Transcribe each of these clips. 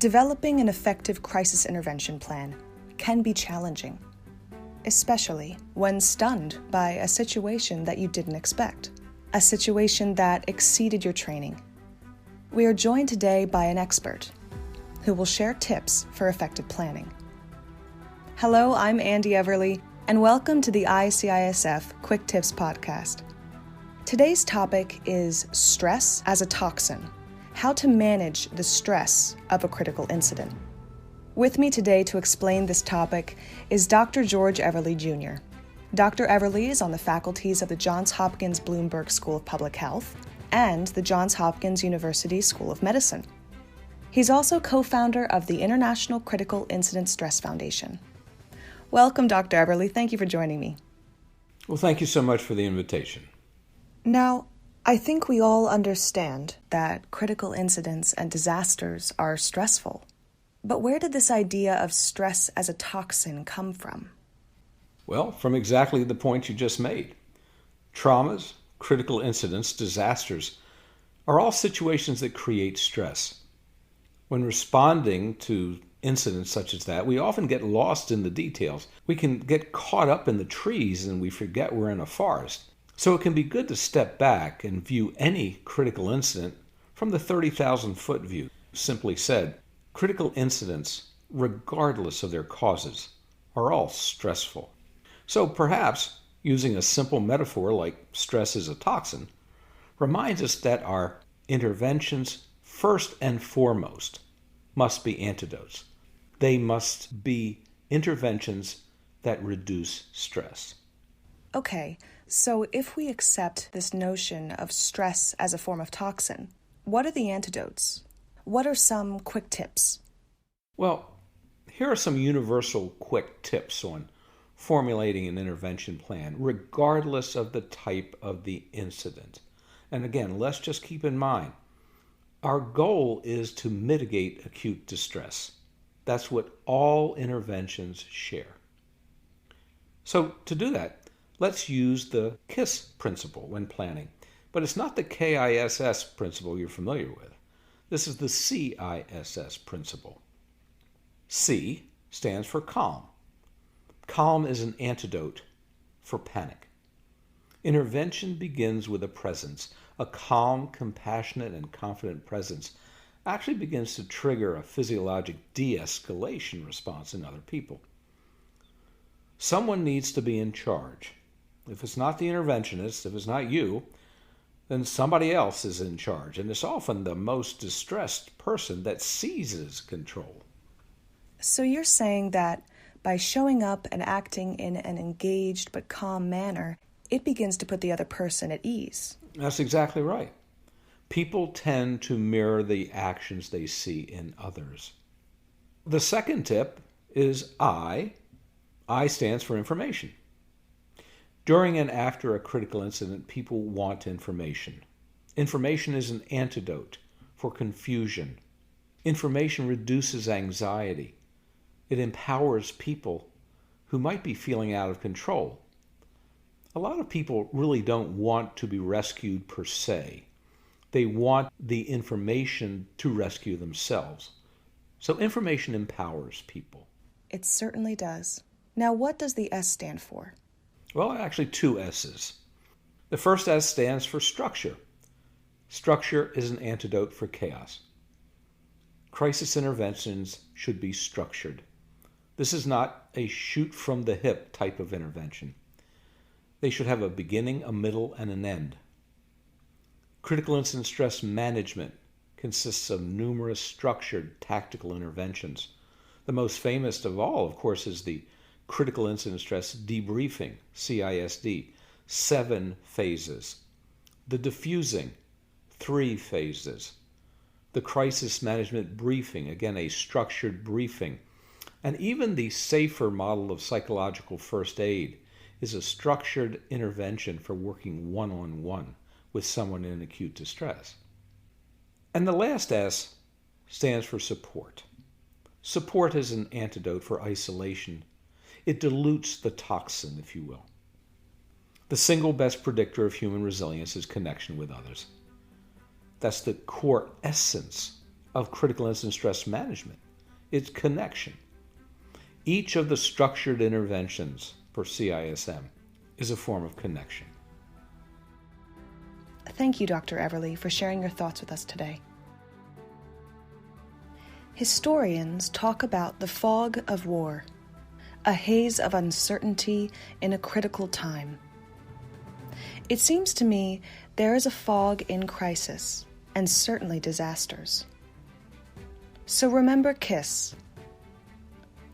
Developing an effective crisis intervention plan can be challenging, especially when stunned by a situation that you didn't expect, a situation that exceeded your training. We are joined today by an expert who will share tips for effective planning. Hello, I'm Andy Everly, and welcome to the ICISF Quick Tips podcast. Today's topic is stress as a toxin, how to manage the stress of a critical incident. With me today to explain this topic is Dr. George Everly Jr. Dr. Everly is on the faculties of the Johns Hopkins Bloomberg School of Public Health and the Johns Hopkins University School of Medicine. He's also co-founder of the International Critical Incident Stress Foundation. Welcome, Dr. Everly. Thank you for joining me. Well, thank you so much for the invitation. Now, I think we all understand that critical incidents and disasters are stressful. But where did this idea of stress as a toxin come from? Well, from exactly the point you just made. Traumas, critical incidents, disasters are all situations that create stress. When responding to incidents such as that, we often get lost in the details. We can get caught up in the trees and we forget we're in a forest. So it can be good to step back and view any critical incident from the 30,000-foot view. Simply said, critical incidents, regardless of their causes, are all stressful. So perhaps using a simple metaphor like stress is a toxin reminds us that our interventions, first and foremost, must be antidotes. They must be interventions that reduce stress. Okay, so if we accept this notion of stress as a form of toxin, what are the antidotes? What are some quick tips? Well, here are some universal quick tips on formulating an intervention plan, regardless of the type of the incident. And again, let's just keep in mind, our goal is to mitigate acute distress. That's what all interventions share. So to do that, let's use the KISS principle when planning. But it's not the KISS principle you're familiar with. This is the CISS principle. C stands for calm. Calm is an antidote for panic. Intervention begins with a presence. A calm, compassionate, and confident presence actually begins to trigger a physiologic de-escalation response in other people. Someone needs to be in charge. If it's not the interventionist, if it's not you, then somebody else is in charge, and it's often the most distressed person that seizes control. So you're saying that by showing up and acting in an engaged but calm manner, it begins to put the other person at ease. That's exactly right. People tend to mirror the actions they see in others. The second tip is I. I stands for information. During and after a critical incident, people want information. Information is an antidote for confusion. Information reduces anxiety. It empowers people who might be feeling out of control. A lot of people really don't want to be rescued per se. They want the information to rescue themselves. So information empowers people. It certainly does. Now, what does the S stand for? Well, actually two S's. The first S stands for structure. Structure is an antidote for chaos. Crisis interventions should be structured. This is not a shoot-from-the-hip type of intervention. They should have a beginning, a middle, and an end. Critical incident stress management consists of numerous structured tactical interventions. The most famous of all, of course, is the Critical Incident Stress Debriefing, CISD, 7 phases. The diffusing, 3 phases. The Crisis Management Briefing, again, a structured briefing. And even the SAFER model of psychological first aid is a structured intervention for working one-on-one with someone in acute distress. And the last S stands for support. Support is an antidote for isolation. It dilutes the toxin, if you will. The single best predictor of human resilience is connection with others. That's the core essence of critical incident stress management. It's connection. Each of the structured interventions for CISM is a form of connection. Thank you, Dr. Everly, for sharing your thoughts with us today. Historians talk about the fog of war, a haze of uncertainty in a critical time. It seems to me there is a fog in crisis, and certainly disasters. So remember KISS.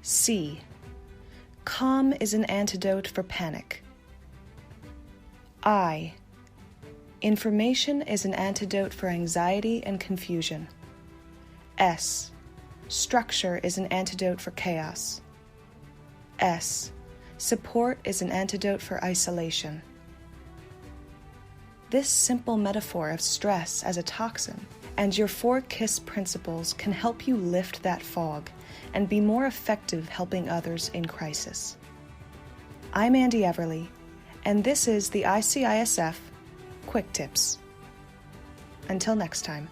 C. Calm is an antidote for panic. I. Information is an antidote for anxiety and confusion. S. Structure is an antidote for chaos. S. Support is an antidote for isolation. This simple metaphor of stress as a toxin and your 4 KISS principles can help you lift that fog and be more effective helping others in crisis. I'm Andy Everly, and this is the ICISF Quick Tips. Until next time.